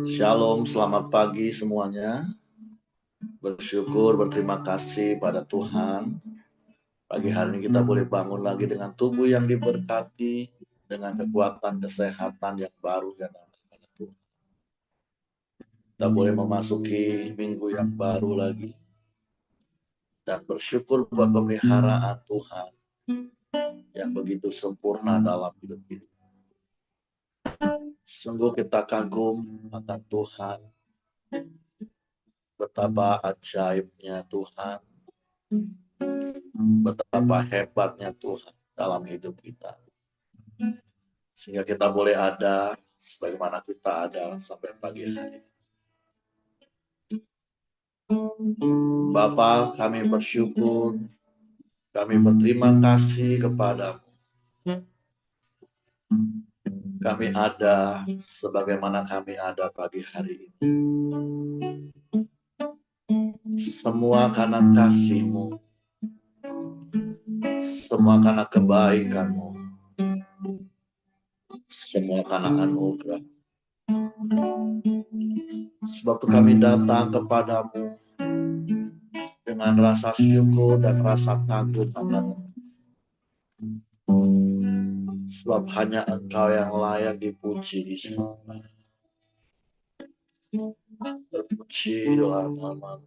Shalom, selamat pagi semuanya. Bersyukur, berterima kasih pada Tuhan. Pagi hari ini kita boleh bangun lagi dengan tubuh yang diberkati, dengan kekuatan kesehatan yang baru yang datang pada Tuhan. Kita boleh memasuki minggu yang baru lagi. Dan bersyukur buat pemeliharaan Tuhan yang begitu sempurna dalam hidup kita. Sungguh kita kagum akan Tuhan. Betapa ajaibnya Tuhan. Betapa hebatnya Tuhan dalam hidup kita. Sehingga kita boleh ada sebagaimana kita ada sampai pagi hari. Bapa, kami bersyukur, kami berterima kasih kepadamu. Kami ada sebagaimana kami ada pagi hari ini. Semua karena kasih-Mu, semua karena kebaikan-Mu, semua karena anugerah. Sebab itu kami datang kepadamu dengan rasa syukur dan rasa kagum padamu. Sebab hanya Engkau yang layak dipuji di sana. Terpuji dalam nama-Mu.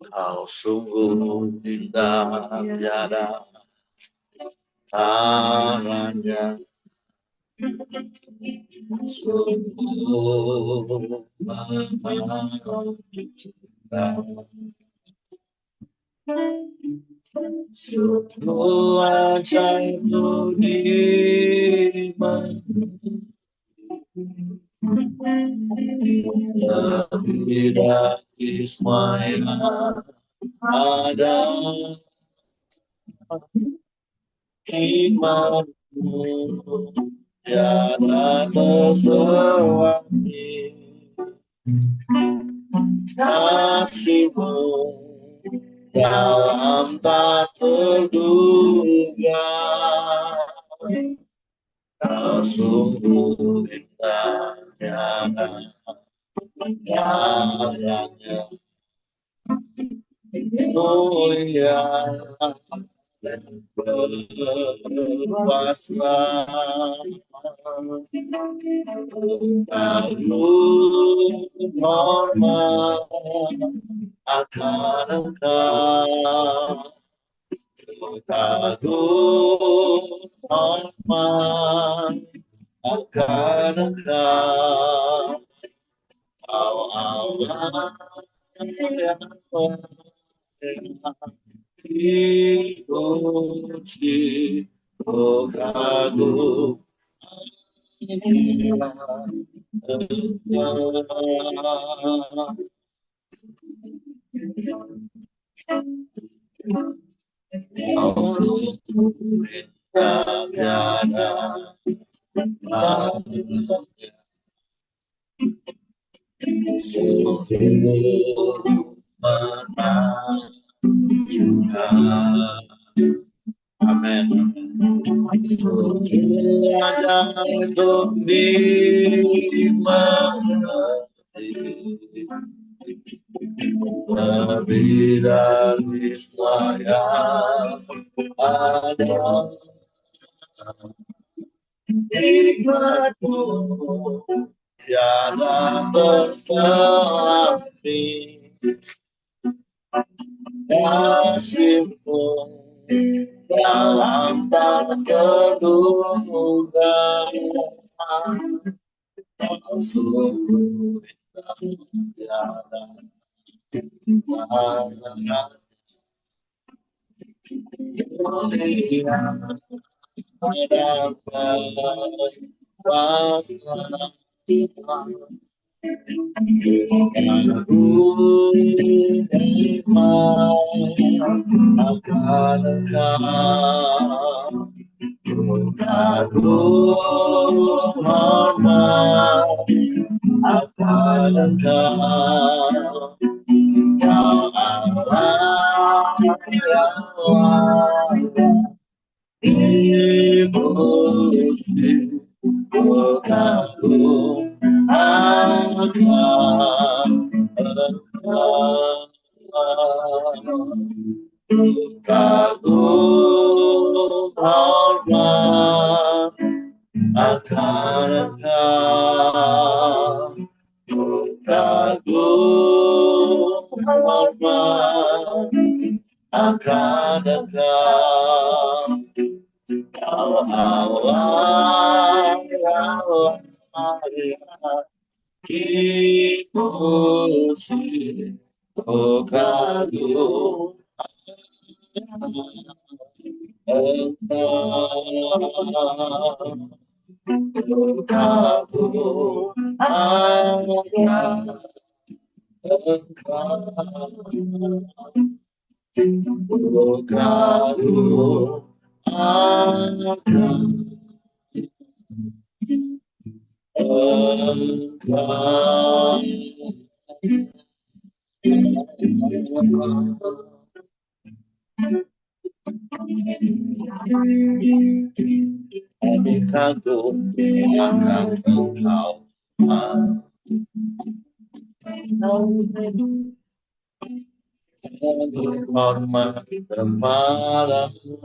Kau sungguh indah tiada taranya. Sungguh sungguh ajaib dirimu, lebih dari semua yang ada. Hikmat-Mu tiada tersuami, kasih-Mu dalam tak terduga. Kau sungguh indah tiada taranya, mulia dan berkuasa. Kagum hormat akan Engkau. Kagum hormat akan Engkau. Kau Allah yang dipuji, oh kagum kau sungguh indah tiada taranya. Sungguh menakjubkan. Amin. Sungguh ajaib dimengerti, lebih dari semua yang ada. Hikmat-Mu tiada tersaingi, kasih-Mu dalam tak terduga. Kau sungguh indah tiada taranya, mulia dan berkuasa. Kagum hikmat akan Engkau. Kagum hormat akan Engkau. Kau Allah Ibu kagum akan Engkau, kagum hormat akan Engkau, kagum hormat akan Engkau. Kau Allah, dipuji, oh kagum Engkau, kagum akan Engkau, oh kagum akan Engkau. Kami kagum akan Engkau, kami hormat kepadamu,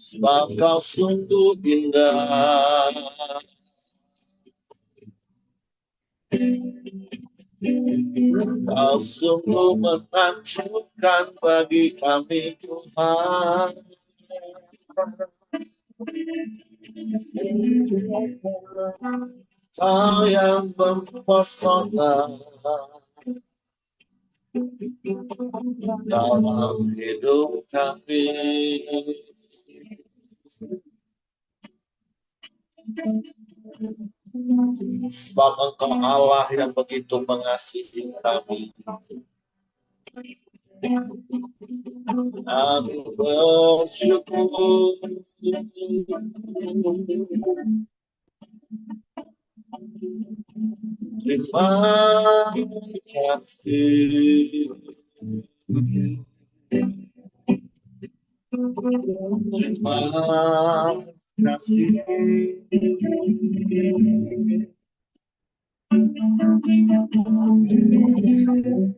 sebab Kau sungguh indah. Kau sungguh menakjubkan bagi kami, Tuhan. Kau yang mempesona dalam hidup kami. Sebab Engkau Allah yang begitu mengasihi kami. Kami bersyukur. Terima kasih. Terima kasih.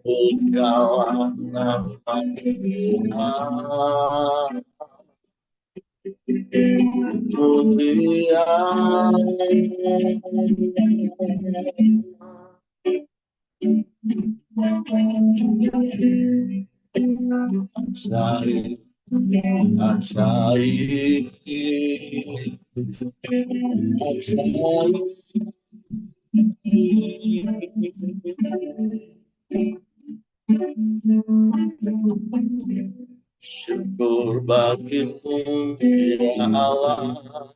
Engkaulah nama Tuhan. Mulia ajaib, ajaib, ajaib. Syukur bagimu, ya Allah.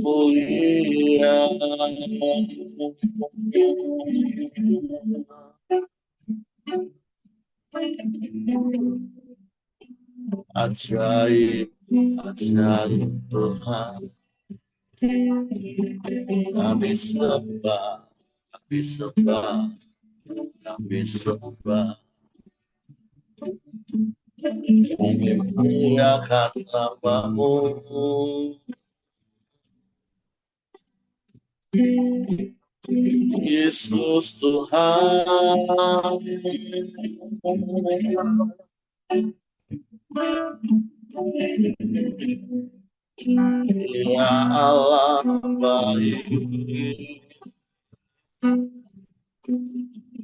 Mulia ajaib, ajaib Tuhan. Kami sembah, kami sembah, kami sembah. Kami muliakan nama-Mu. Yesus Tuhan. Ya Allah baik,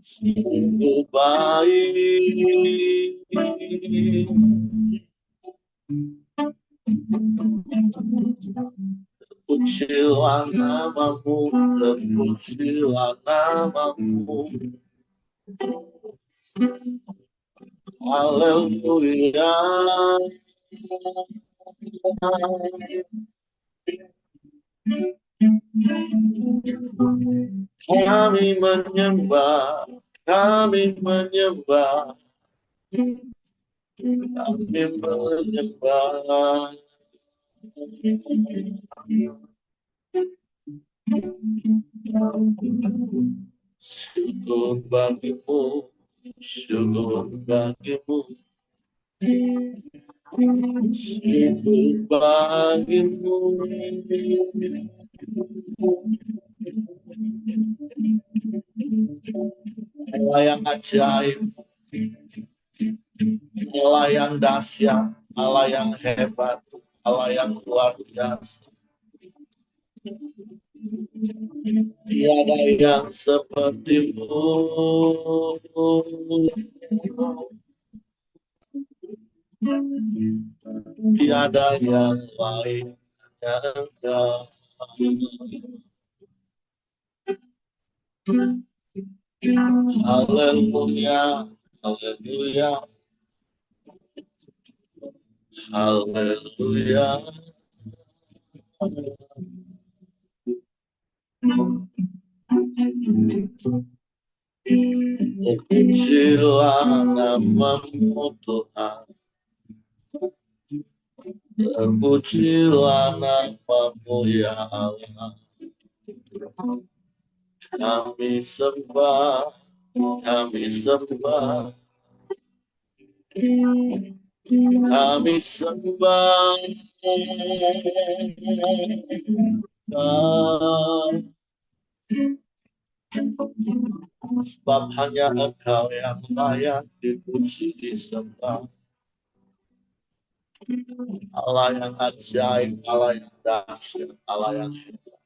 sungguh baik. Terpujilah nama-Mu, terpujilah nama-Mu. Haleluya. Kami menyembah, kami menyembah, kami menyembah. Syukur bagimu, syukur bagimu, syukur bagimu. Allah yang ajaib, Allah yang dahsyat, Allah yang hebat, Allah yang luar biasa. Tiada yang sepertimu. Tiada yang lain hanya Engkau. Haleluya, haleluya, haleluya. Terpujilah namamu Tuhan, terpujilah namamu ya Allah. Kami sembah, kami sembah, kami sembah. Sebab hanya Engkau yang layak dipuji disembah. Allah yang ajaib, Allah yang dahsyat, Allah yang hebat,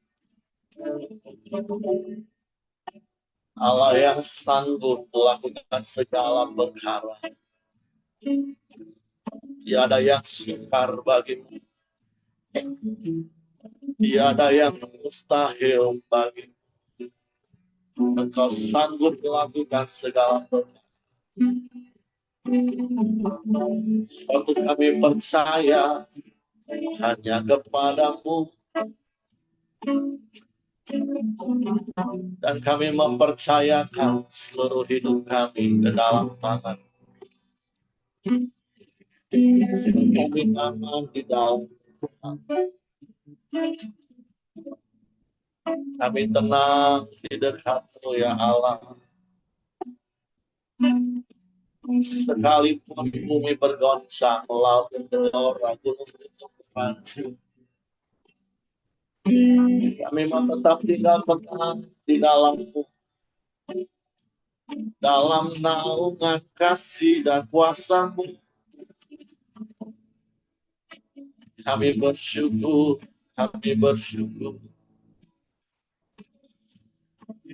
Allah yang sanggup melakukan segala perkara. Tiada yang sukar bagimu, tiada yang mustahil bagimu. Engkau sanggup melakukan segala perkara. Sebab kami percaya hanya kepadamu, dan kami mempercayakan seluruh hidup kami ke dalam tangan. Sebab kami aman di dalam Tuhan. Kami tenang di dekat-Mu ya Allah. Sekalipun bumi bergoncang, laut bergelora, gunung itu berpacu, kami mau tetap tinggal tenang di dalam-Mu, dalam naungan kasih dan kuasa-Mu. Kami bersyukur, kami bersyukur.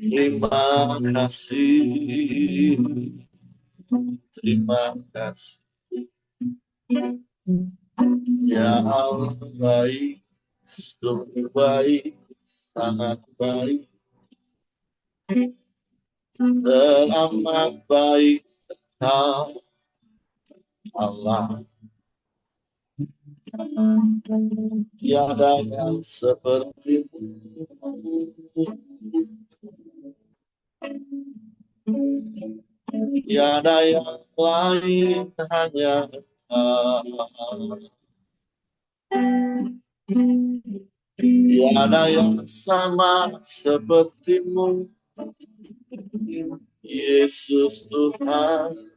Terima kasih, terima kasih. Ya Allah baik, sungguh baik, sangat baik, teramat baik Kau Allah. Tiada yang seperti-Mu, tiada yang lain hanya Engkau. Tiada yang sama seperti-Mu, Yesus Tuhan,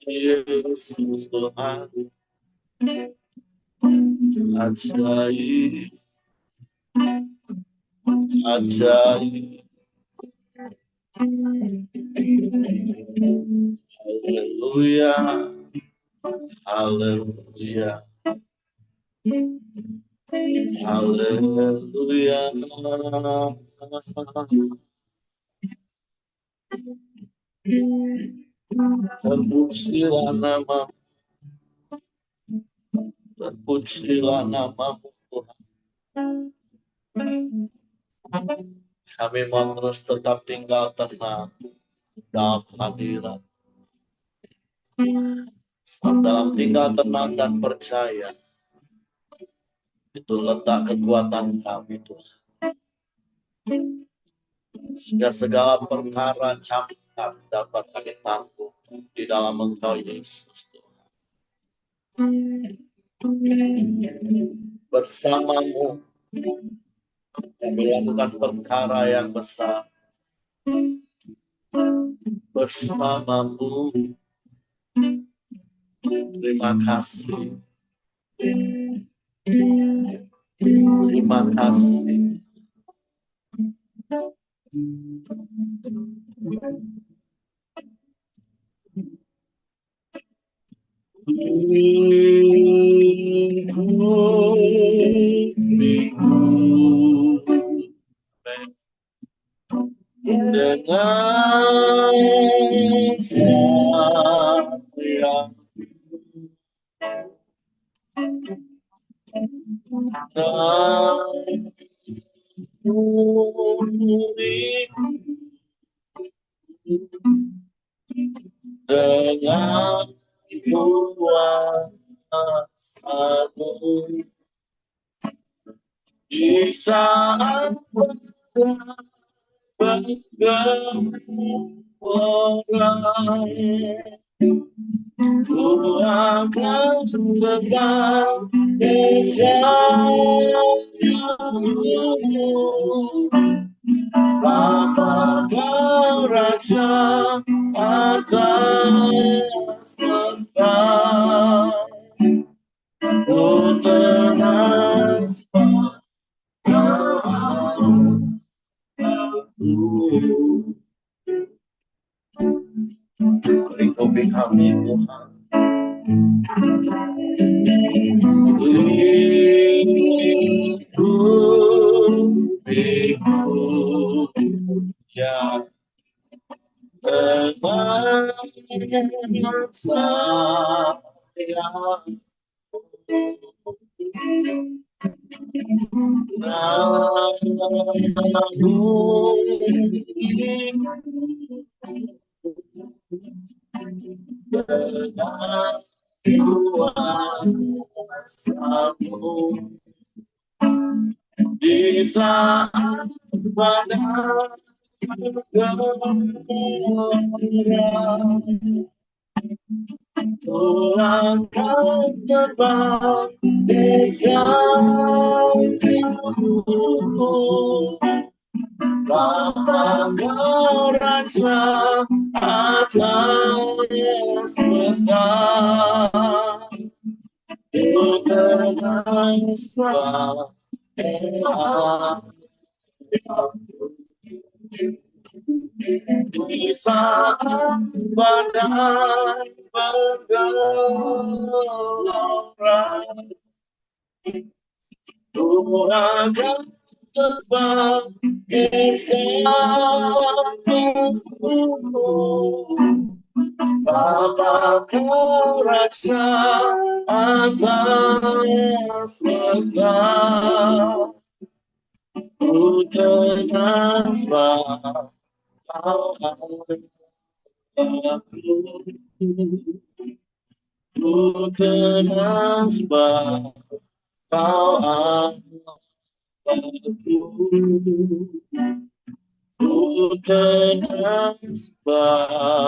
Yesus Tuhan. Ajaib, ajaib. Haleluya, haleluya, haleluya. Terpujilah nama, terpujilah nama-Mu Tuhan. Kami mau terus tetap tinggal tenang dalam hadirat. Dalam tinggal tenang dan percaya, itu letak kekuatan kami Tuhan. Sehingga segala perkara campak dapat kami tanggung di dalam Engkau Yesus Tuhan. Bersama-Mu Kami lakukan perkara yang besar bersamamu. Terima kasih. Terima kasih. Dengan sayang dan dengan kuasa-Mu di saat bergerak ku akan tetap bersamamu. Bapa Kau Raja atas semesta, ku tenas pada aku. Lingkupi kami Tuhan, lingkupiku ya dengan sayang. Dengan kuasa-Mu di saat badai bergerak, ku akan terbang bersamamu. Bapa Kau Raja atas semesta, ku tenas pada di saat badai bergelora, ku akan terbang bersamamu. Bapa Kau Raja atas semesta, ku tenas pada aku. Ku tenas pada aku. Ku tenas pada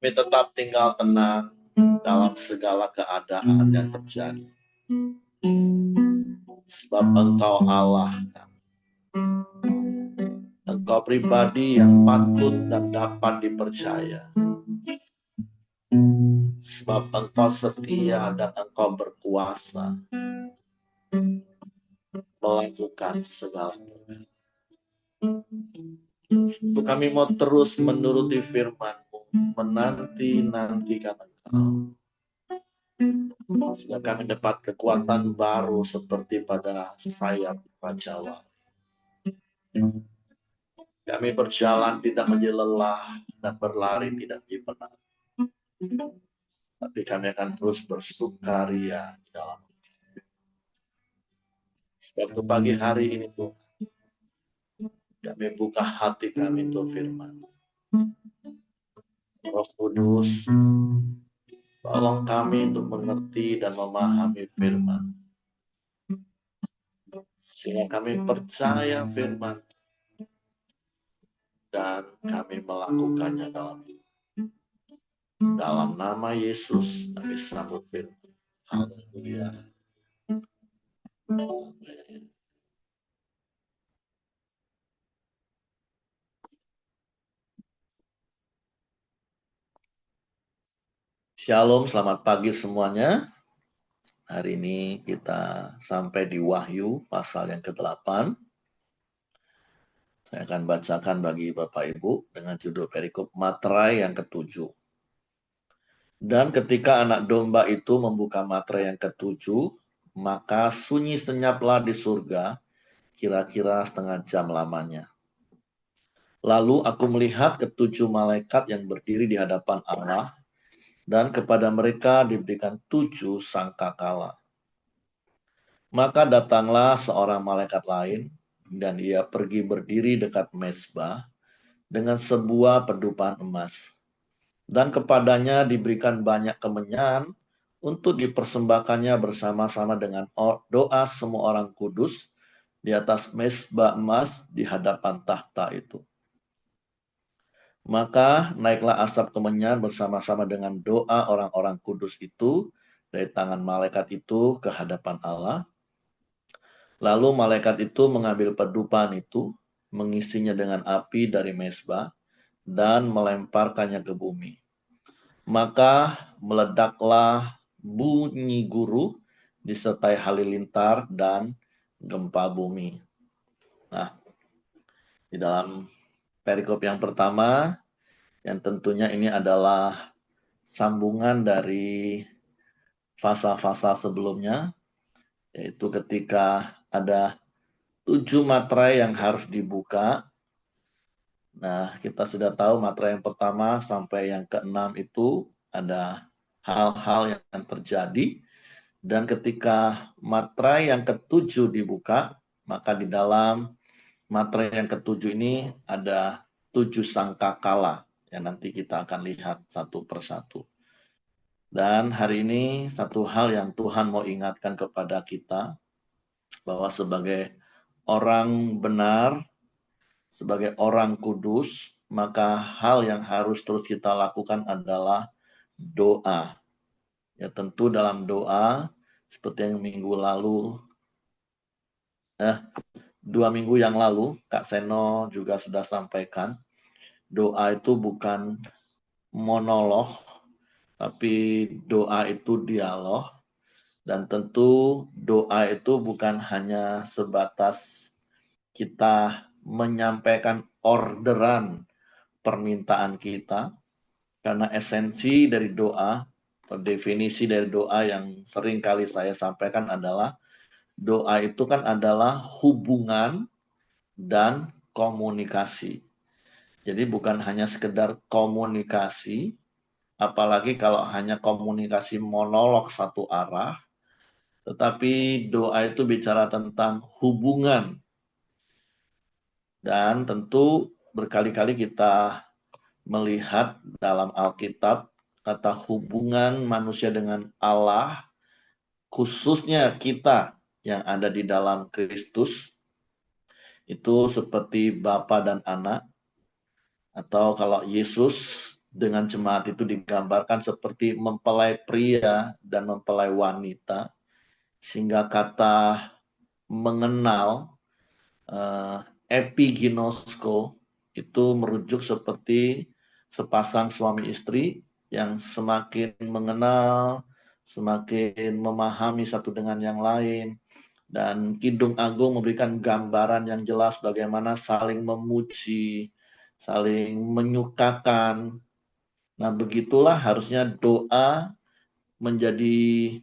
kami tetap tinggal tenang dalam segala keadaan yang terjadi. Sebab Engkau Allah, Engkau pribadi yang patut dan dapat dipercaya. Sebab Engkau setia dan Engkau berkuasa melakukan segala perkara. Kami mau terus menuruti firman-Mu, menanti-nantikan Engkau. Sehingga kami dapat kekuatan baru seperti pada sayap pajawa. Kami berjalan tidak menjadi lelah dan berlari tidak menjadi penat. Tapi kami akan terus bersukaria di dalam. Sebab pagi hari ini Tuhan, kami buka hati kami untuk firman. Roh Kudus, tolong kami untuk mengerti dan memahami firman. Sehingga kami percaya firman dan kami melakukannya dalam nama Yesus. Kami sambut firman. Haleluya. Shalom, selamat pagi semuanya. Hari ini kita sampai di Wahyu pasal yang ke-8. Saya akan bacakan bagi Bapak Ibu dengan judul perikop materai yang ke-7. Dan ketika anak domba itu membuka materai yang ke-7, maka sunyi senyaplah di surga, kira-kira setengah jam lamanya. Lalu aku melihat ke-7 malaikat yang berdiri di hadapan Allah, dan kepada mereka diberikan 7 sangkakala. Maka datanglah seorang malaikat lain, dan ia pergi berdiri dekat mezbah dengan sebuah pedupaan emas. Dan kepadanya diberikan banyak kemenyan untuk dipersembahkannya bersama-sama dengan doa semua orang kudus di atas mezbah emas di hadapan tahta itu. Maka naiklah asap kemenyan bersama-sama dengan doa orang-orang kudus itu dari tangan malaikat itu ke hadapan Allah. Lalu malaikat itu mengambil pedupaan itu, mengisinya dengan api dari mezbah, dan melemparkannya ke bumi. Maka meledaklah bunyi guru disertai halilintar dan gempa bumi. Nah, di dalam perikop yang pertama, yang tentunya ini adalah sambungan dari fasa-fasa sebelumnya, yaitu ketika ada 7 materai yang harus dibuka. Nah, kita sudah tahu materai yang pertama sampai yang ke-6 itu ada hal-hal yang terjadi. Dan ketika materai yang ke-7 dibuka, maka di dalam materai yang ke-7 ini ada 7 sangkakala yang nanti kita akan lihat satu persatu. Dan hari ini satu hal yang Tuhan mau ingatkan kepada kita, bahwa sebagai orang benar, sebagai orang kudus, maka hal yang harus terus kita lakukan adalah doa. Ya tentu dalam doa, seperti yang minggu lalu, 2 minggu yang lalu, Kak Seno juga sudah sampaikan, doa itu bukan monolog, tapi doa itu dialog. Dan tentu doa itu bukan hanya sebatas kita menyampaikan orderan permintaan kita, karena esensi dari doa, atau definisi dari doa yang sering kali saya sampaikan adalah, doa itu kan adalah hubungan dan komunikasi. Jadi bukan hanya sekedar komunikasi, apalagi kalau hanya komunikasi monolog satu arah, tetapi doa itu bicara tentang hubungan. Dan tentu berkali-kali kita melihat dalam Alkitab kata hubungan manusia dengan Allah, khususnya kita yang ada di dalam Kristus, itu seperti Bapa dan anak. Atau kalau Yesus dengan jemaat itu digambarkan seperti mempelai pria dan mempelai wanita, sehingga kata mengenal, epiginosko, itu merujuk seperti sepasang suami istri yang semakin mengenal, semakin memahami satu dengan yang lain. Dan Kidung Agung memberikan gambaran yang jelas bagaimana saling memuji, saling menyukakan. Nah, begitulah harusnya doa menjadi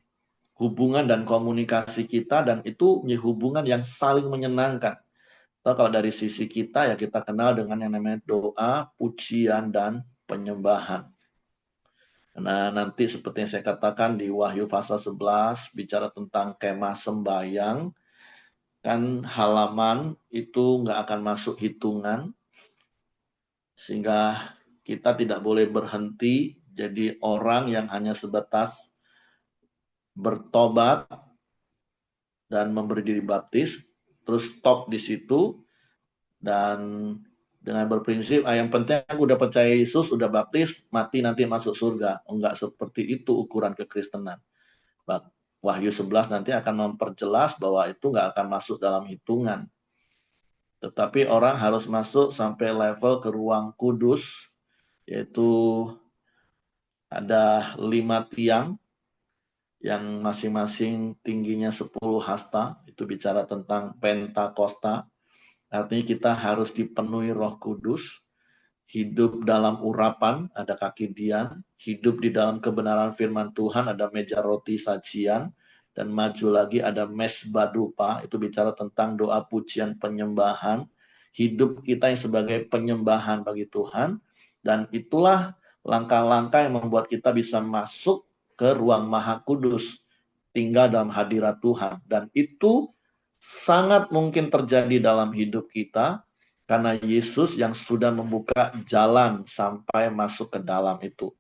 hubungan dan komunikasi kita, dan itu hubungan yang saling menyenangkan. Atau kalau dari sisi kita, ya kita kenal dengan yang namanya doa, pujian, dan penyembahan. Nah, nanti seperti yang saya katakan di Wahyu pasal 11, bicara tentang kemah sembayang, kan halaman itu nggak akan masuk hitungan, sehingga kita tidak boleh berhenti jadi orang yang hanya sebatas bertobat dan memberi diri baptis, terus stop di situ, dan Dengan berprinsip, yang penting aku udah percaya Yesus, udah baptis, mati nanti masuk surga. Enggak seperti itu ukuran kekristenan. Wahyu 11 nanti akan memperjelas bahwa itu enggak akan masuk dalam hitungan. Tetapi orang harus masuk sampai level ke ruang kudus, yaitu ada 5 tiang yang masing-masing tingginya 10 hasta. Itu bicara tentang Pentakosta. Artinya kita harus dipenuhi Roh Kudus, hidup dalam urapan, ada kaki dian, hidup di dalam kebenaran firman Tuhan, ada meja roti sajian, dan maju lagi ada mesbah dupa, itu bicara tentang doa pujian penyembahan, hidup kita yang sebagai penyembahan bagi Tuhan, dan itulah langkah-langkah yang membuat kita bisa masuk ke ruang maha kudus, tinggal dalam hadirat Tuhan, dan itu sangat mungkin terjadi dalam hidup kita, karena Yesus yang sudah membuka jalan sampai masuk ke dalam itu.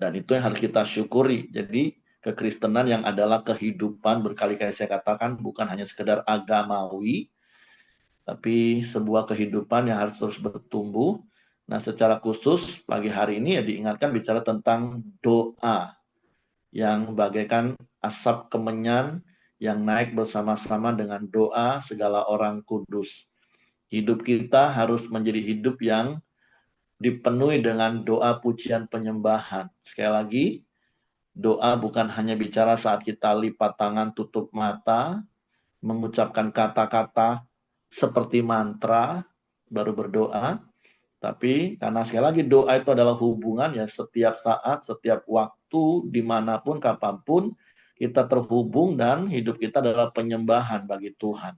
Dan itu yang harus kita syukuri. Jadi kekristenan yang adalah kehidupan, berkali-kali saya katakan, bukan hanya sekedar agamawi, tapi sebuah kehidupan yang harus terus bertumbuh. Nah, secara khusus pagi hari ini ya diingatkan bicara tentang doa yang bagaikan asap kemenyan yang naik bersama-sama dengan doa segala orang kudus. Hidup kita harus menjadi hidup yang dipenuhi dengan doa pujian penyembahan. Sekali lagi, doa bukan hanya bicara saat kita lipat tangan, tutup mata, mengucapkan kata-kata seperti mantra, baru berdoa. Tapi karena sekali lagi doa itu adalah hubungan ya, setiap saat, setiap waktu, dimanapun, kapanpun, kita terhubung dan hidup kita adalah penyembahan bagi Tuhan.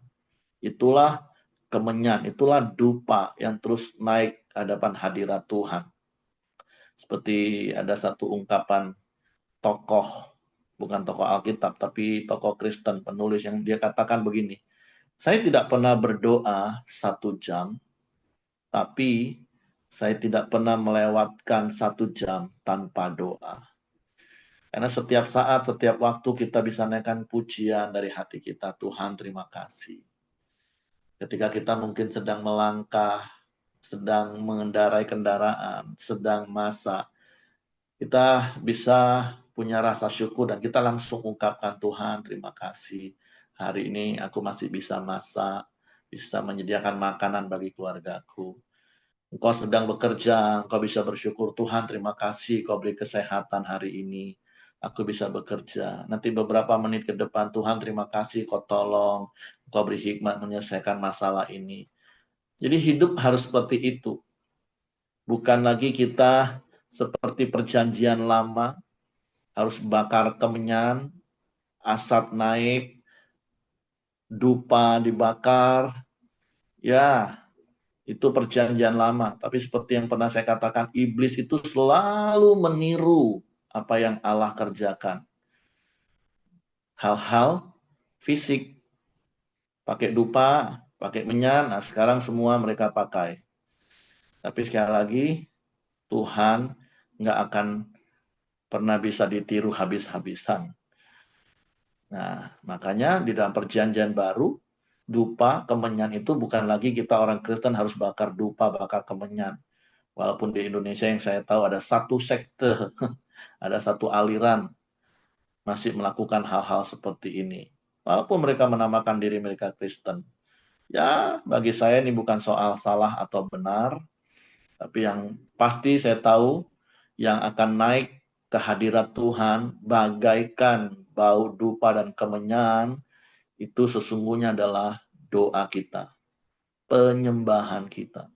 Itulah kemenyan, itulah dupa yang terus naik ke hadapan hadirat Tuhan. Seperti ada satu ungkapan tokoh, bukan tokoh Alkitab, tapi tokoh Kristen, penulis yang dia katakan begini, saya tidak pernah berdoa 1 jam, tapi saya tidak pernah melewatkan 1 jam tanpa doa. Karena setiap saat, setiap waktu kita bisa naikkan pujian dari hati kita, Tuhan terima kasih. Ketika kita mungkin sedang melangkah, sedang mengendarai kendaraan, sedang masak, kita bisa punya rasa syukur dan kita langsung ungkapkan, Tuhan terima kasih. Hari ini aku masih bisa masak, bisa menyediakan makanan bagi keluargaku. Engkau sedang bekerja, engkau bisa bersyukur, Tuhan terima kasih kau beri kesehatan hari ini. Aku bisa bekerja. Nanti beberapa menit ke depan, Tuhan terima kasih kau tolong, kau beri hikmat menyelesaikan masalah ini. Jadi hidup harus seperti itu. Bukan lagi kita seperti perjanjian lama, harus bakar kemenyan, asap naik, dupa dibakar. Ya, itu perjanjian lama. Tapi seperti yang pernah saya katakan, iblis itu selalu meniru apa yang Allah kerjakan. Hal-hal fisik, pakai dupa, pakai menyan, nah sekarang semua mereka pakai. Tapi sekali lagi, Tuhan nggak akan pernah bisa ditiru habis-habisan. Nah, makanya di dalam perjanjian baru, dupa, kemenyan itu bukan lagi kita orang Kristen harus bakar dupa, bakar kemenyan. Walaupun di Indonesia yang saya tahu ada satu sekte, ada satu aliran masih melakukan hal-hal seperti ini. Walaupun mereka menamakan diri mereka Kristen. Ya, bagi saya ini bukan soal salah atau benar, tapi yang pasti saya tahu yang akan naik ke hadirat Tuhan bagaikan bau dupa dan kemenyan itu sesungguhnya adalah doa kita, penyembahan kita.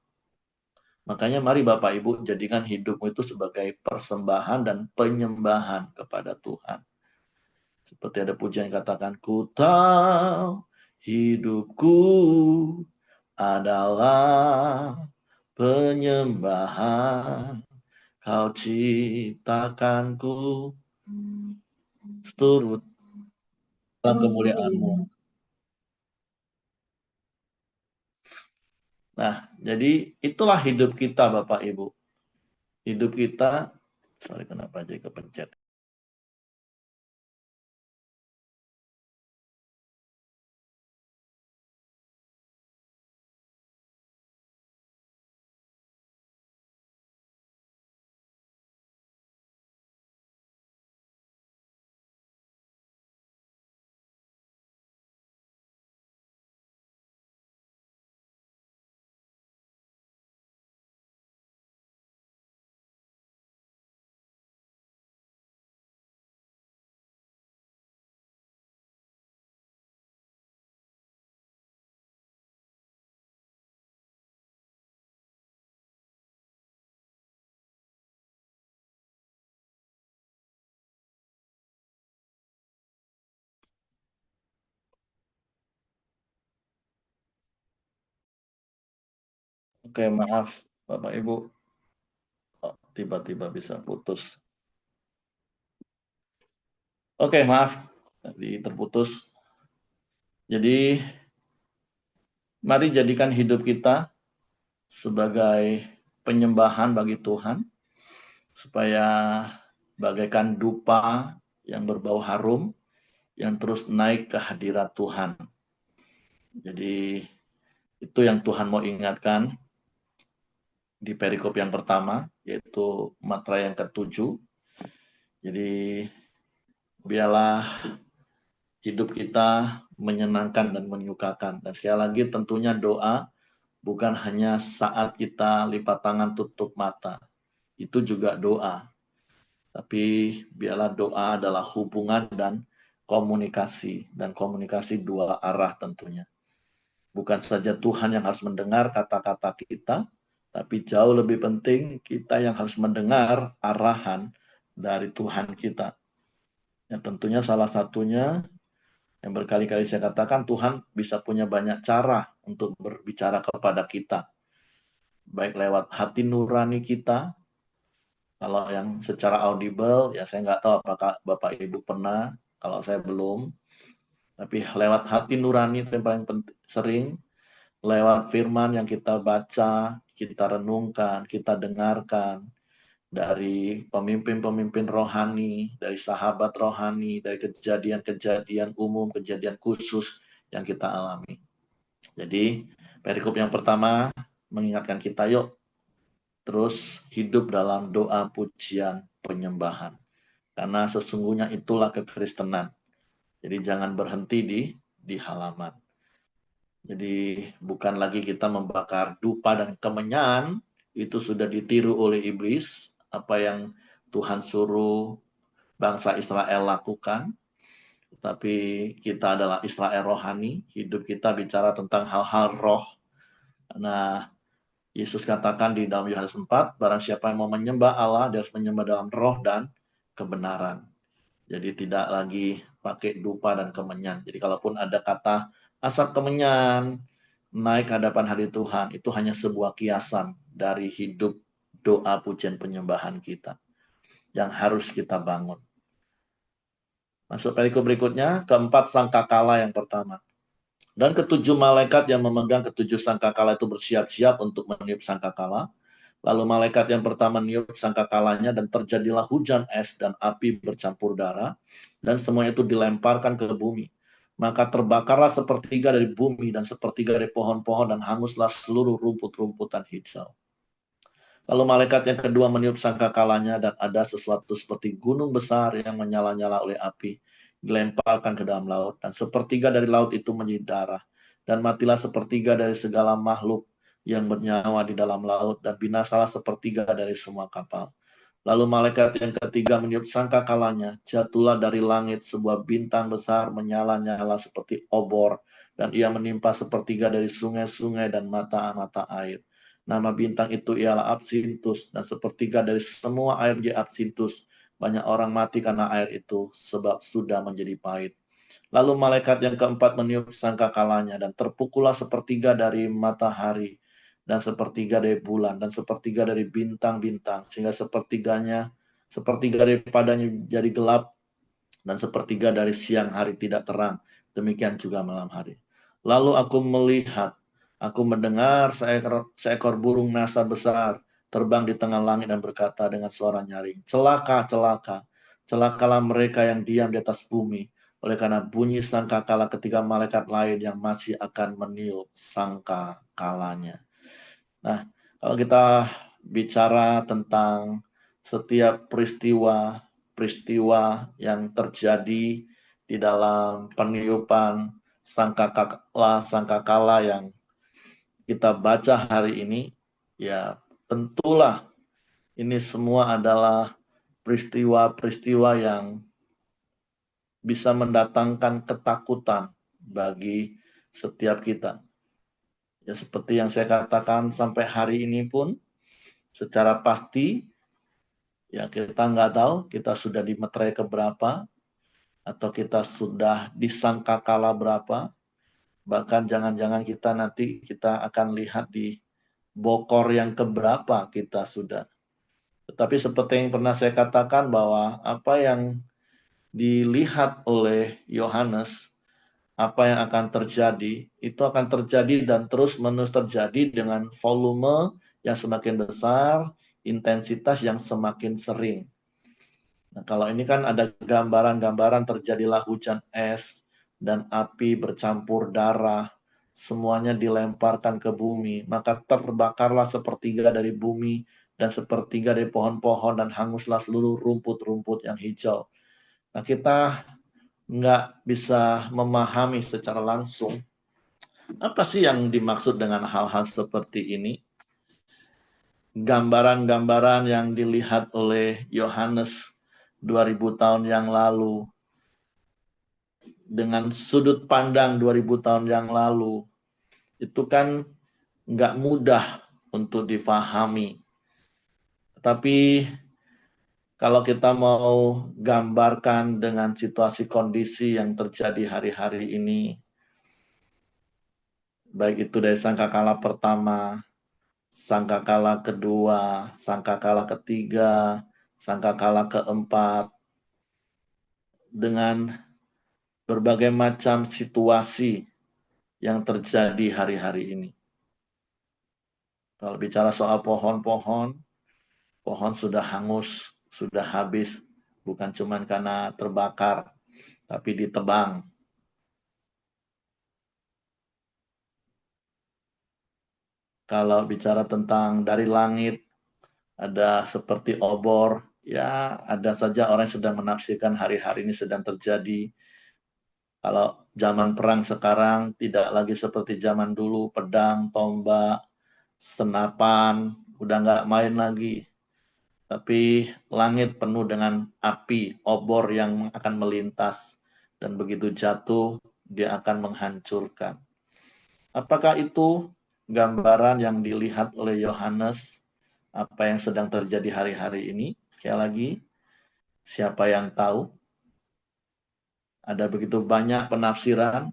Makanya mari Bapak Ibu jadikan hidupmu itu sebagai persembahan dan penyembahan kepada Tuhan. Seperti ada pujian yang katakan, ku tahu hidupku adalah penyembahan, kau ciptakanku seturut dalam kemuliaanmu. Nah, jadi itulah hidup kita Bapak Ibu. Hidup kita, sorry kenapa jadi kepencet. Oke, maaf Bapak Ibu. Oh, tiba-tiba bisa putus. Oke, maaf. Tadi terputus. Jadi, mari jadikan hidup kita sebagai penyembahan bagi Tuhan, supaya bagaikan dupa yang berbau harum, yang terus naik ke hadirat Tuhan. Jadi, itu yang Tuhan mau ingatkan di perikop yang pertama, yaitu Matra yang ke-7. Jadi, biarlah hidup kita menyenangkan dan menyukakan. Dan sekali lagi tentunya doa bukan hanya saat kita lipat tangan tutup mata. Itu juga doa. Tapi biarlah doa adalah hubungan dan komunikasi. Dan komunikasi dua arah tentunya. Bukan saja Tuhan yang harus mendengar kata-kata kita, tapi jauh lebih penting kita yang harus mendengar arahan dari Tuhan kita. Yang tentunya salah satunya yang berkali-kali saya katakan, Tuhan bisa punya banyak cara untuk berbicara kepada kita. Baik lewat hati nurani kita, kalau yang secara audible, ya saya nggak tahu apakah Bapak Ibu pernah, kalau saya belum. Tapi lewat hati nurani itu yang paling sering, lewat firman yang kita baca, kita renungkan, kita dengarkan, dari pemimpin-pemimpin rohani, dari sahabat rohani, dari kejadian-kejadian umum, kejadian khusus yang kita alami. Jadi, perikop yang pertama mengingatkan kita, yuk terus hidup dalam doa, pujian, penyembahan. Karena sesungguhnya itulah kekristenan. Jadi jangan berhenti di halaman. Jadi bukan lagi kita membakar dupa dan kemenyan, itu sudah ditiru oleh iblis, apa yang Tuhan suruh bangsa Israel lakukan. Tapi kita adalah Israel rohani, hidup kita bicara tentang hal-hal roh. Nah, Yesus katakan di dalam Yohanes 4, barang siapa yang mau menyembah Allah, dia harus menyembah dalam roh dan kebenaran. Jadi tidak lagi pakai dupa dan kemenyan. Jadi kalaupun ada kata asap kemenyan, naik hadapan hari Tuhan, itu hanya sebuah kiasan dari hidup doa pujian penyembahan kita yang harus kita bangun. Masuk perikop berikutnya, keempat sangkakala yang pertama. Dan ketujuh malaikat yang memegang ketujuh sangkakala itu bersiap-siap untuk meniup sangkakala. Lalu malaikat yang pertama meniup sangkakalanya dan terjadilah hujan es dan api bercampur darah. Dan semuanya itu dilemparkan ke bumi. Maka terbakarlah sepertiga dari bumi dan sepertiga dari pohon-pohon dan hanguslah seluruh rumput-rumputan hijau. Lalu malaikat yang kedua meniup sangkakalanya dan ada sesuatu seperti gunung besar yang menyala-nyala oleh api dilemparkan ke dalam laut dan sepertiga dari laut itu menjadi darah dan matilah sepertiga dari segala makhluk yang bernyawa di dalam laut dan binasalah sepertiga dari semua kapal. Lalu malaikat yang ketiga meniup sangkakalanya, jatuhlah dari langit sebuah bintang besar menyala-nyala seperti obor dan ia menimpa sepertiga dari sungai-sungai dan mata-mata air. Nama bintang itu ialah Absintus, dan sepertiga dari semua air di Absintus. Banyak orang mati karena air itu, sebab sudah menjadi pahit. Lalu malaikat yang keempat meniup sangkakalanya, dan terpukullah sepertiga dari matahari, dan sepertiga dari bulan, dan sepertiga dari bintang-bintang, sehingga sepertiga daripadanya jadi gelap, dan sepertiga dari siang hari tidak terang. Demikian juga malam hari. Lalu aku melihat, aku mendengar seekor burung nasa besar terbang di tengah langit dan berkata dengan suara nyaring, celaka, celaka, celakalah mereka yang diam di atas bumi, oleh karena bunyi sangkakala ketiga malaikat lain yang masih akan meniup sangkakalanya. Nah, kalau kita bicara tentang setiap peristiwa yang terjadi di dalam peniupan sangkakala yang kita baca hari ini, ya tentulah ini semua adalah peristiwa-peristiwa yang bisa mendatangkan ketakutan bagi setiap kita. Ya seperti yang saya katakan sampai hari ini pun secara pasti ya kita nggak tahu kita sudah di meterai keberapa atau kita sudah disangka kalah berapa, bahkan jangan-jangan kita nanti kita akan lihat di bokor yang keberapa kita sudah. Tetapi seperti yang pernah saya katakan bahwa apa yang dilihat oleh Yohanes, apa yang akan terjadi, itu akan terjadi dan terus-menerus terjadi dengan volume yang semakin besar, intensitas yang semakin sering. Nah, kalau ini kan ada gambaran-gambaran terjadilah hujan es dan api bercampur darah, semuanya dilemparkan ke bumi, maka terbakarlah sepertiga dari bumi dan sepertiga dari pohon-pohon dan hanguslah seluruh rumput-rumput yang hijau. Nah, kita nggak bisa memahami secara langsung apa sih yang dimaksud dengan hal-hal seperti ini. Gambaran-gambaran yang dilihat oleh Yohanes 2000 tahun yang lalu, dengan sudut pandang 2000 tahun yang lalu, itu kan nggak mudah untuk difahami. Tapi kalau kita mau gambarkan dengan situasi kondisi yang terjadi hari-hari ini, baik itu dari sangkakala pertama, sangkakala kedua, sangkakala ketiga, sangkakala keempat, dengan berbagai macam situasi yang terjadi hari-hari ini. Kalau bicara soal pohon-pohon, pohon sudah hangus, sudah habis, bukan cuma karena terbakar, tapi ditebang. Kalau bicara tentang dari langit, ada seperti obor, ya ada saja orang yang sedang menafsirkan hari-hari ini sedang terjadi. Kalau zaman perang sekarang tidak lagi seperti zaman dulu, pedang, tombak, senapan, udah nggak main lagi. Tapi langit penuh dengan api, obor yang akan melintas. Dan begitu jatuh, dia akan menghancurkan. Apakah itu gambaran yang dilihat oleh Yohanes, apa yang sedang terjadi hari-hari ini? Sekali lagi, siapa yang tahu? Ada begitu banyak penafsiran,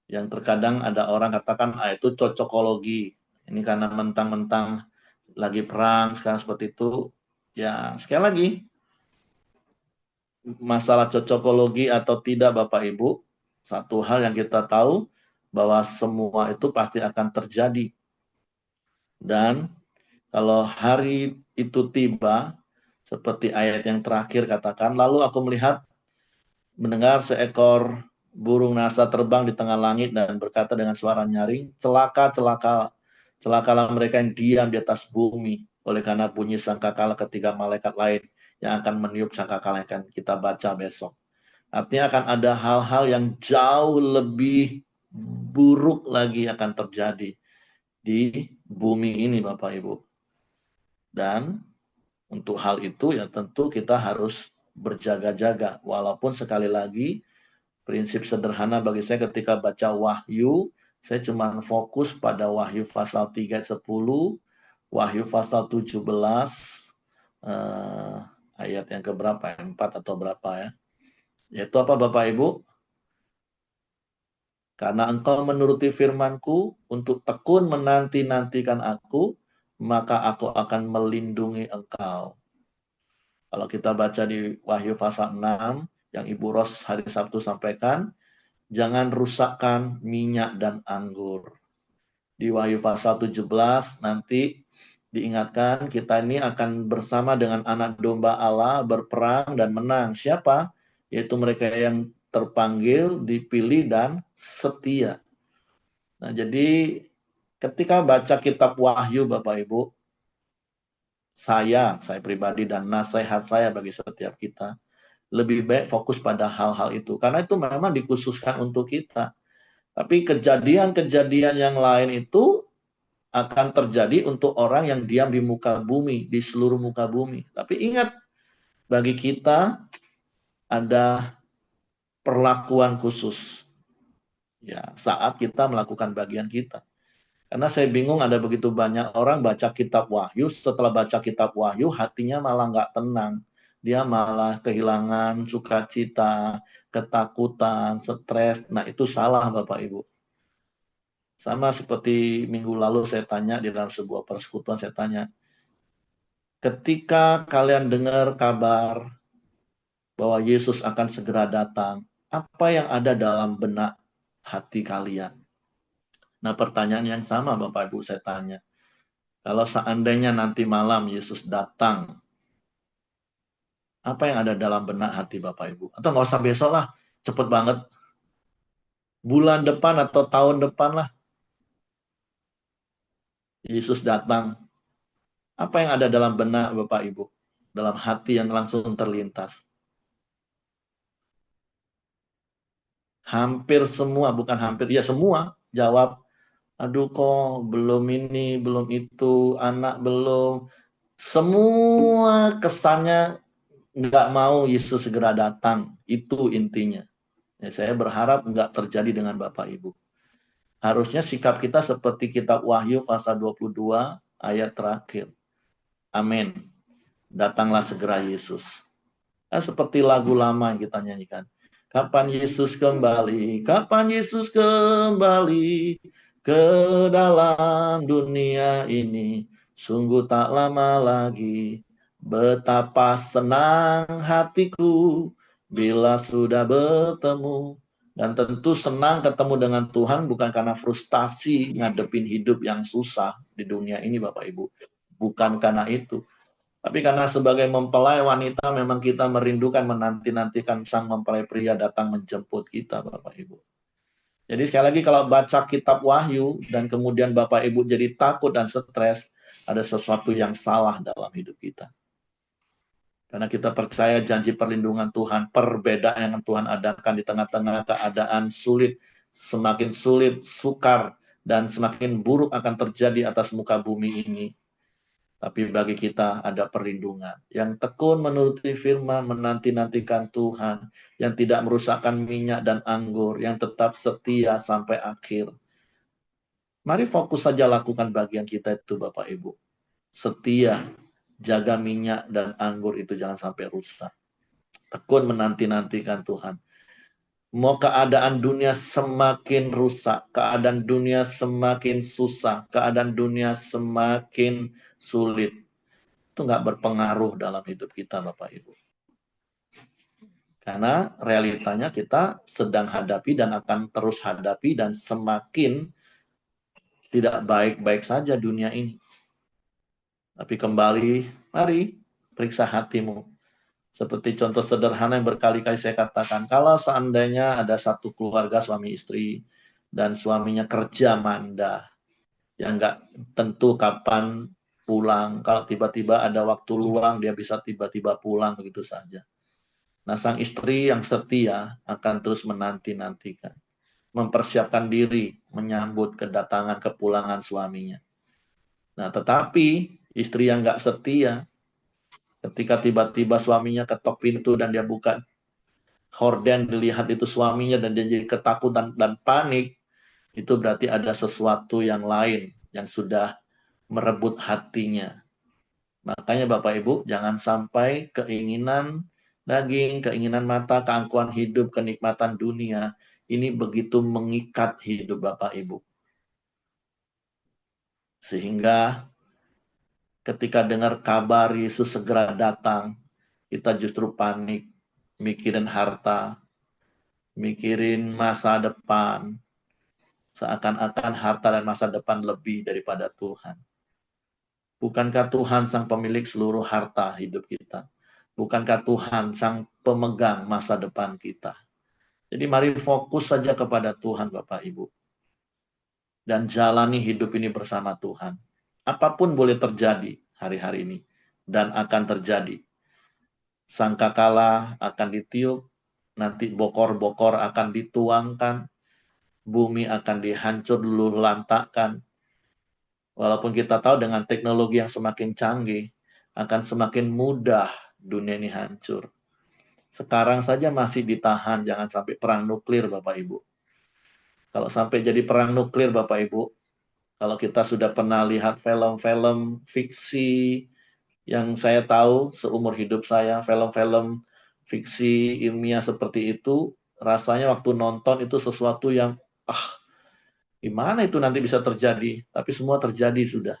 yang terkadang ada orang katakan, itu cocokologi. Ini karena mentang-mentang lagi perang, sekarang seperti itu. Ya, sekali lagi, masalah cocokologi atau tidak Bapak Ibu, satu hal yang kita tahu bahwa semua itu pasti akan terjadi. Dan kalau hari itu tiba, seperti ayat yang terakhir katakan, lalu aku mendengar seekor burung nasa terbang di tengah langit dan berkata dengan suara nyaring, celaka, celaka, celakalah mereka yang diam di atas bumi, oleh karena bunyi sangkakala ketiga malaikat lain yang akan meniup sangkakala yang akan kita baca besok. Artinya akan ada hal-hal yang jauh lebih buruk lagi akan terjadi di bumi ini Bapak Ibu. Dan untuk hal itu ya tentu kita harus berjaga-jaga. Walaupun sekali lagi prinsip sederhana bagi saya ketika baca Wahyu, saya cuma fokus pada Wahyu pasal 3 ayat 10, Wahyu pasal 17 ayat yang keberapa? 4 atau berapa ya? Yaitu apa Bapak Ibu? Karena engkau menuruti firman-Ku untuk tekun menanti-nantikan aku, maka aku akan melindungi engkau. Kalau kita baca di Wahyu pasal 6, yang Ibu Ros hari Sabtu sampaikan, jangan rusakkan minyak dan anggur. Di Wahyu pasal 17 nanti diingatkan kita ini akan bersama dengan anak domba Allah berperang dan menang. Siapa? Yaitu mereka yang terpanggil, dipilih, dan setia. Nah, jadi ketika baca kitab Wahyu Bapak Ibu, saya pribadi dan nasihat saya bagi setiap kita, lebih baik fokus pada hal-hal itu. Karena itu memang dikhususkan untuk kita. Tapi kejadian-kejadian yang lain itu akan terjadi untuk orang yang diam di muka bumi, di seluruh muka bumi. Tapi ingat, bagi kita ada perlakuan khusus. Ya, saat kita melakukan bagian kita. Karena saya bingung ada begitu banyak orang baca kitab Wahyu, setelah baca kitab Wahyu hatinya malah nggak tenang. Dia malah kehilangan sukacita, ketakutan, stres. Nah itu salah Bapak Ibu. Sama seperti minggu lalu saya tanya di dalam sebuah persekutuan, saya tanya, ketika kalian dengar kabar bahwa Yesus akan segera datang, apa yang ada dalam benak hati kalian? Nah, pertanyaan yang sama Bapak Ibu saya tanya. Kalau seandainya nanti malam Yesus datang, apa yang ada dalam benak hati Bapak Ibu? Atau nggak usah besok lah, cepet banget. Bulan depan atau tahun depan lah, Yesus datang. Apa yang ada dalam benak Bapak Ibu? Dalam hati yang langsung terlintas. Hampir semua, bukan hampir, ya semua jawab, aduh kok belum ini, belum itu, anak belum. Semua kesannya nggak mau Yesus segera datang. Itu intinya. Ya, saya berharap nggak terjadi dengan Bapak Ibu. Harusnya sikap kita seperti kitab Wahyu pasal 22 ayat terakhir. Amin. Datanglah segera Yesus. Kan seperti lagu lama yang kita nyanyikan. Kapan Yesus kembali? Kapan Yesus kembali ke dalam dunia ini? Sungguh tak lama lagi. Betapa senang hatiku bila sudah bertemu. Dan tentu senang ketemu dengan Tuhan bukan karena frustasi ngadepin hidup yang susah di dunia ini Bapak Ibu. Bukan karena itu. Tapi karena sebagai mempelai wanita memang kita merindukan menanti-nantikan sang mempelai pria datang menjemput kita Bapak Ibu. Jadi sekali lagi kalau baca kitab Wahyu dan kemudian Bapak Ibu jadi takut dan stres, ada sesuatu yang salah dalam hidup kita. Karena kita percaya janji perlindungan Tuhan, perbedaan yang Tuhan adakan di tengah-tengah keadaan sulit, semakin sulit, sukar, dan semakin buruk akan terjadi atas muka bumi ini. Tapi bagi kita ada perlindungan. Yang tekun menuruti firman, menanti-nantikan Tuhan. Yang tidak merusakkan minyak dan anggur. Yang tetap setia sampai akhir. Mari fokus saja lakukan bagian kita itu Bapak Ibu. Setia, jaga minyak dan anggur itu jangan sampai rusak. Tekun menanti-nantikan Tuhan. Mau keadaan dunia semakin rusak, keadaan dunia semakin susah, keadaan dunia semakin sulit. Itu nggak berpengaruh dalam hidup kita, Bapak Ibu. Karena realitanya kita sedang hadapi dan akan terus hadapi dan semakin tidak baik-baik saja dunia ini. Tapi kembali, mari periksa hatimu. Seperti contoh sederhana yang berkali-kali saya katakan, kalau seandainya ada satu keluarga suami istri dan suaminya kerja manda, yang nggak tentu kapan pulang, kalau tiba-tiba ada waktu luang dia bisa tiba-tiba pulang begitu saja. Nah, sang istri yang setia akan terus menanti-nantikan, mempersiapkan diri menyambut kedatangan kepulangan suaminya. Nah, tetapi istri yang nggak setia, ketika tiba-tiba suaminya ketok pintu dan dia buka horden, dilihat itu suaminya dan dia jadi ketakutan dan panik, itu berarti ada sesuatu yang lain yang sudah merebut hatinya. Makanya Bapak Ibu, jangan sampai keinginan daging, keinginan mata, keangkuhan hidup, kenikmatan dunia, ini begitu mengikat hidup Bapak Ibu. Sehingga ketika dengar kabar Yesus segera datang, kita justru panik, mikirin harta, mikirin masa depan, seakan-akan harta dan masa depan lebih daripada Tuhan. Bukankah Tuhan sang pemilik seluruh harta hidup kita? Bukankah Tuhan sang pemegang masa depan kita? Jadi mari fokus saja kepada Tuhan Bapak Ibu. Dan jalani hidup ini bersama Tuhan. Apapun boleh terjadi hari-hari ini. Dan akan terjadi. Sangkakala akan ditiup. Nanti bokor-bokor akan dituangkan. Bumi akan dihancur luluh lantakkan. Walaupun kita tahu dengan teknologi yang semakin canggih, akan semakin mudah dunia ini hancur. Sekarang saja masih ditahan, jangan sampai perang nuklir Bapak Ibu. Kalau sampai jadi perang nuklir Bapak Ibu, kalau kita sudah pernah lihat film-film fiksi yang saya tahu seumur hidup saya, film-film fiksi ilmiah seperti itu, rasanya waktu nonton itu sesuatu yang Gimana itu nanti bisa terjadi? Tapi semua terjadi sudah.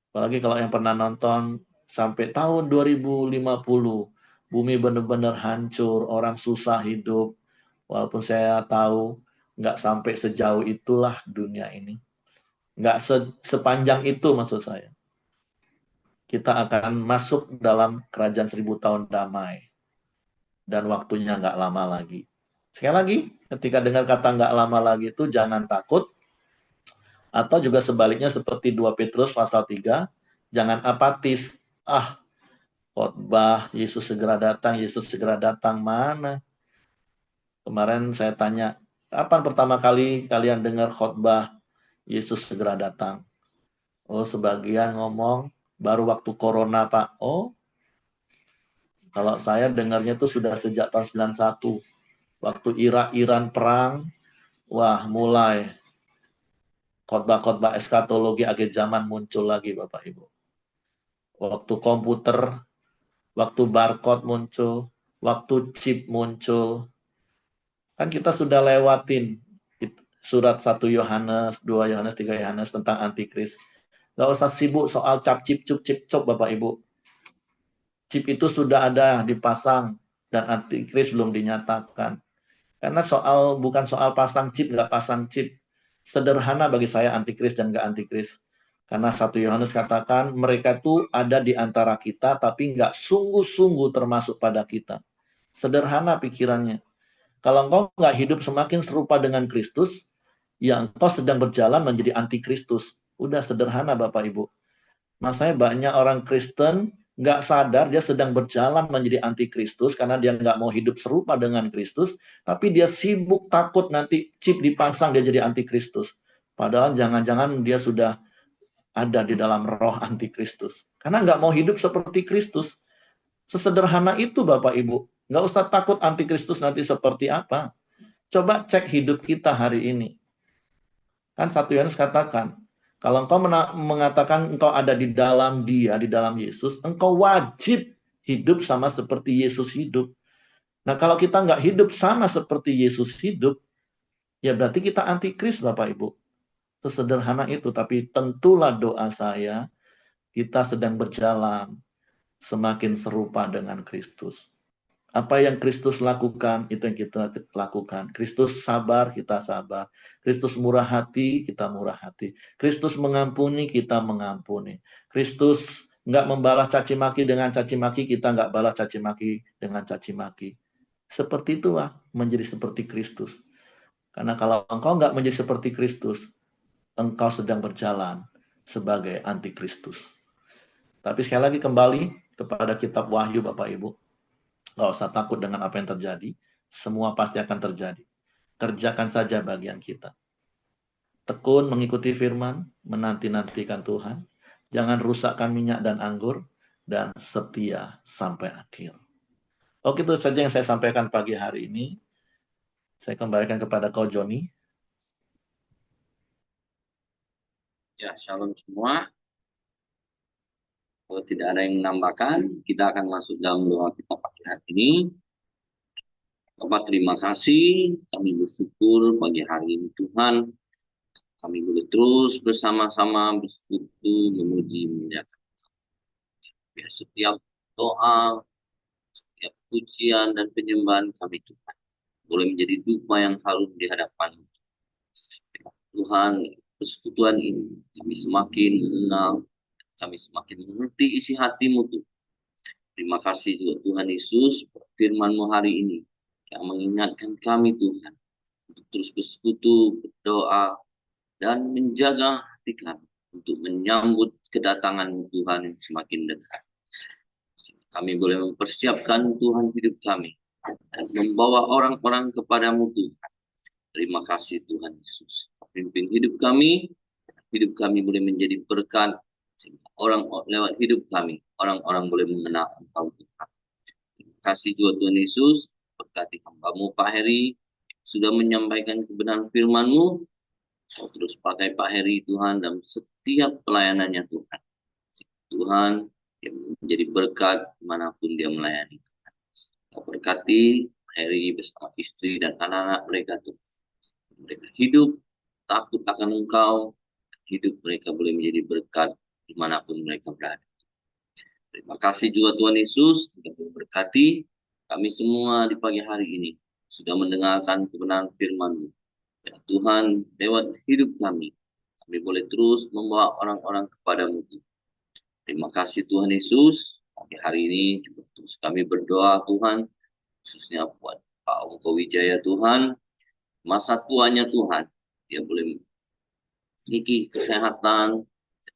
Apalagi kalau yang pernah nonton sampai tahun 2050, bumi benar-benar hancur, orang susah hidup. Walaupun saya tahu nggak sampai sejauh itulah dunia ini. Nggak sepanjang itu maksud saya. Kita akan masuk dalam kerajaan 1000 tahun damai. Dan waktunya nggak lama lagi. Sekali lagi, ketika dengar kata nggak lama lagi itu jangan takut. Atau juga sebaliknya seperti 2 Petrus pasal 3, jangan apatis. Ah, khotbah Yesus segera datang, Yesus segera datang mana? Kemarin saya tanya, kapan pertama kali kalian dengar khotbah Yesus segera datang? Oh, sebagian ngomong baru waktu corona, Pak. Oh, kalau saya dengarnya itu sudah sejak tahun 91. Waktu Iran perang, wah mulai khotbah-khotbah eskatologi akhir zaman muncul lagi Bapak Ibu. Waktu komputer, waktu barcode muncul, waktu chip muncul. Kan kita sudah lewatin surat 1 Yohanes, 2 Yohanes, 3 Yohanes tentang antikris. Gak usah sibuk soal cap cip cup cip cop Bapak Ibu. Chip itu sudah ada dipasang dan antikris belum dinyatakan. Karena bukan soal pasang chip nggak pasang chip. Sederhana bagi saya antikris dan nggak antikris. Karena 1 Yohanes katakan mereka itu ada di antara kita tapi nggak sungguh-sungguh termasuk pada kita. Sederhana pikirannya. Kalau engkau nggak hidup semakin serupa dengan Kristus, ya engkau sedang berjalan menjadi antikristus. Udah sederhana Bapak Ibu. Masanya banyak orang Kristen nggak sadar dia sedang berjalan menjadi antikristus karena dia nggak mau hidup serupa dengan Kristus, tapi dia sibuk takut nanti chip dipasang dia jadi antikristus. Padahal jangan-jangan dia sudah ada di dalam roh antikristus. Karena nggak mau hidup seperti Kristus. Sesederhana itu Bapak Ibu. Nggak usah takut antikristus nanti seperti apa. Coba cek hidup kita hari ini. Kan 1 Yohanes katakan, kalau engkau mengatakan engkau ada di dalam dia, di dalam Yesus, engkau wajib hidup sama seperti Yesus hidup. Nah kalau kita nggak hidup sama seperti Yesus hidup, ya berarti kita antikris Bapak Ibu. Sesederhana itu, tapi tentulah doa saya, kita sedang berjalan semakin serupa dengan Kristus. Apa yang Kristus lakukan, itu yang kita lakukan. Kristus sabar, kita sabar. Kristus murah hati, kita murah hati. Kristus mengampuni, kita mengampuni. Kristus nggak membalas caci maki dengan caci maki, kita nggak balas caci maki dengan caci maki. Seperti itulah menjadi seperti Kristus. Karena kalau engkau nggak menjadi seperti Kristus, engkau sedang berjalan sebagai antikristus. Tapi sekali lagi kembali kepada kitab Wahyu Bapak Ibu. Nggak usah takut dengan apa yang terjadi. Semua pasti akan terjadi. Kerjakan saja bagian kita. Tekun mengikuti firman, menanti-nantikan Tuhan. Jangan rusakkan minyak dan anggur, dan setia sampai akhir. Oke, itu saja yang saya sampaikan pagi hari ini. Saya kembalikan kepada kau, Joni. Ya, shalom semua. Kalau tidak ada yang menambahkan, kita akan masuk dalam doa kita pagi hari ini. Bapak, terima kasih. Kami bersyukur pagi hari ini Tuhan. Kami boleh terus bersama-sama bersekutu, memuji, memuliakan. Ya, setiap doa, setiap pujian dan penyembahan kami Tuhan boleh menjadi dupa yang harum di hadapan Tuhan. Persekutuan ini kami semakin mengenal, kami semakin mengerti isi hatimu Tuhan. Terima kasih juga Tuhan Yesus, firman-Mu hari ini yang mengingatkan kami Tuhan untuk terus bersekutu, berdoa, dan menjaga hati kami untuk menyambut kedatangan Tuhan yang semakin dekat. Kami boleh mempersiapkan Tuhan hidup kami dan membawa orang-orang kepadamu Tuhan. Terima kasih Tuhan Yesus. Pimpin hidup kami boleh menjadi berkat sehingga orang lewat hidup kami, orang-orang boleh mengenal Engkau Tuhan. Terima kasih juga Tuhan Yesus, berkati hamba-Mu Pak Heri, sudah menyampaikan kebenaran firman-Mu. Kau terus pakai Pak Heri Tuhan dalam setiap pelayanannya Tuhan. Tuhan yang menjadi berkat dimanapun dia melayani. Kau berkati Pak Heri bersama istri dan anak-anak mereka Tuhan. Mereka hidup takut akan Engkau, hidup mereka boleh menjadi berkat dimanapun mereka berada. Terima kasih juga Tuhan Yesus, Engkau memberkati kami semua di pagi hari ini, sudah mendengarkan kebenaran firman-Mu. Ya Tuhan, lewat hidup kami boleh terus membawa orang-orang kepadamu. Terima kasih Tuhan Yesus, pagi hari ini juga terus kami berdoa Tuhan, khususnya buat Pak Ongko Wijaya Tuhan, masa tuanya Tuhan, dia boleh memiliki kesehatan,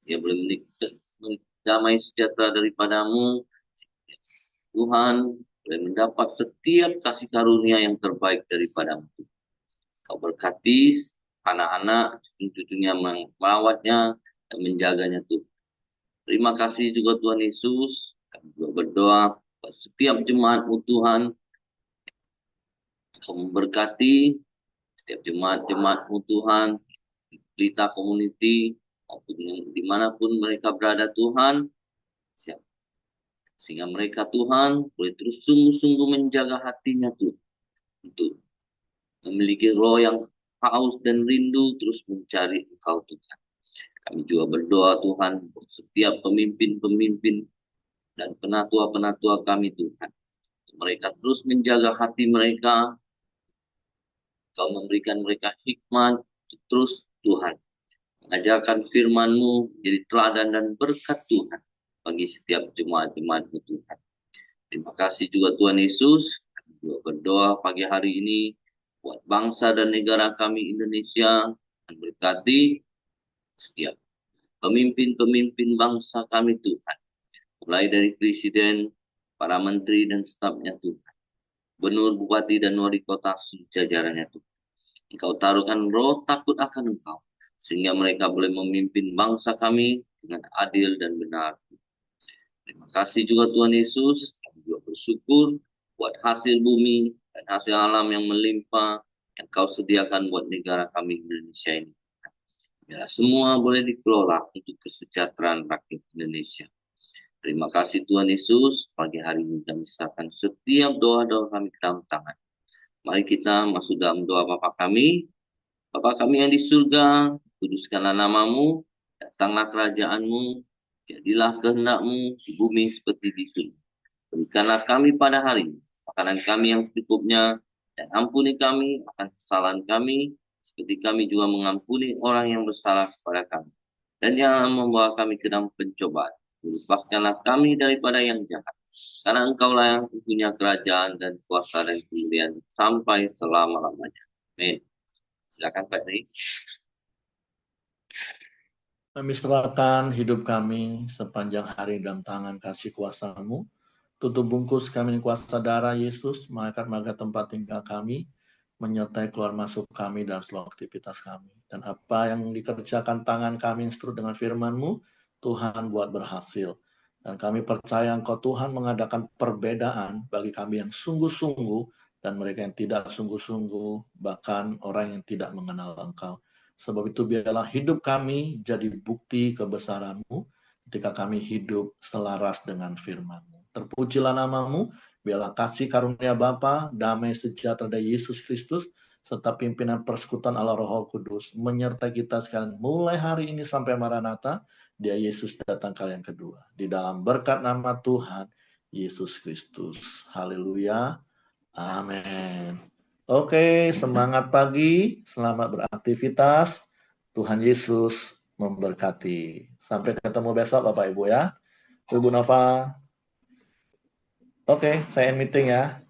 dia boleh memiliki damai sejahtera daripadamu, Tuhan boleh mendapat setiap kasih karunia yang terbaik daripadamu. Kau berkati anak-anak, cucu-cucunya merawatnya dan menjaganya Tuhan. Terima kasih juga Tuhan Yesus, kami juga berdoa setiap jemaat-Mu Tuhan, Kau memberkati setiap jemaat-jemaat-Mu Tuhan, Pelita Community, maupun dimanapun mereka berada Tuhan, siap. Sehingga mereka Tuhan boleh terus sungguh-sungguh menjaga hatinya Tuhan, untuk memiliki roh yang haus dan rindu terus mencari Engkau Tuhan. Kami juga berdoa Tuhan buat setiap pemimpin-pemimpin dan penatua-penatua kami Tuhan. Mereka terus menjaga hati mereka, Kau memberikan mereka hikmat, terus Tuhan. Mengajarkan firman-Mu jadi teladan dan berkat Tuhan bagi setiap jemaat-jemaat-Mu Tuhan. Terima kasih juga Tuhan Yesus. Kami juga berdoa pagi hari ini buat bangsa dan negara kami Indonesia, dan berkati setiap pemimpin-pemimpin bangsa kami Tuhan. Mulai dari Presiden, para menteri dan stafnya Tuhan. Gubernur, Bupati, dan Wali Kota sejajarannya Tuhan. Engkau taruhkan roh takut akan Engkau, sehingga mereka boleh memimpin bangsa kami dengan adil dan benar. Terima kasih juga Tuhan Yesus, kami juga bersyukur buat hasil bumi dan hasil alam yang melimpah yang Kau sediakan buat negara kami Indonesia ini. Biarlah semua boleh dikelola untuk kesejahteraan rakyat Indonesia. Terima kasih Tuhan Yesus, pagi hari ini kami serahkan setiap doa-doa kami ke dalam tangan. Mari kita masuk dalam doa Bapa kami. Bapa kami yang di surga, kuduskanlah nama-Mu, datanglah kerajaan-Mu, jadilah kehendak-Mu di bumi seperti di surga. Berikanlah kami pada hari ini makanan kami yang secukupnya, dan ampuni kami akan kesalahan kami, seperti kami juga mengampuni orang yang bersalah kepada kami. Dan jangan membawa kami ke dalam pencobaan, lepaskanlah kami daripada yang jahat. Karena Engkaulah yang punya kerajaan dan kuasa dan kemuliaan sampai selama-lamanya. Amin. Silakan Pak Tri. Kami serahkan hidup kami sepanjang hari dalam tangan kasih kuasa-Mu. Tutup bungkus kami dengan kuasa darah Yesus, maka tempat tinggal kami, menyertai keluar masuk kami dalam seluruh aktivitas kami. Dan apa yang dikerjakan tangan kami instruk dengan firman-Mu, Tuhan buat berhasil. Dan kami percaya Engkau Tuhan mengadakan perbedaan bagi kami yang sungguh-sungguh dan mereka yang tidak sungguh-sungguh, bahkan orang yang tidak mengenal Engkau. Sebab itu biarlah hidup kami jadi bukti kebesaran-Mu ketika kami hidup selaras dengan firman-Mu. Terpujilah nama-Mu, biarlah kasih karunia Bapa, damai sejahtera dari Yesus Kristus, serta pimpinan persekutuan Allah Roh Kudus menyertai kita sekalian mulai hari ini sampai Maranatha, dia Yesus datang kali yang kedua. Di dalam berkat nama Tuhan Yesus Kristus. Haleluya. Amin. Oke, semangat pagi, selamat beraktivitas. Tuhan Yesus memberkati. Sampai ketemu besok Bapak Ibu ya. Ibu Nova. Oke, saya end meeting ya.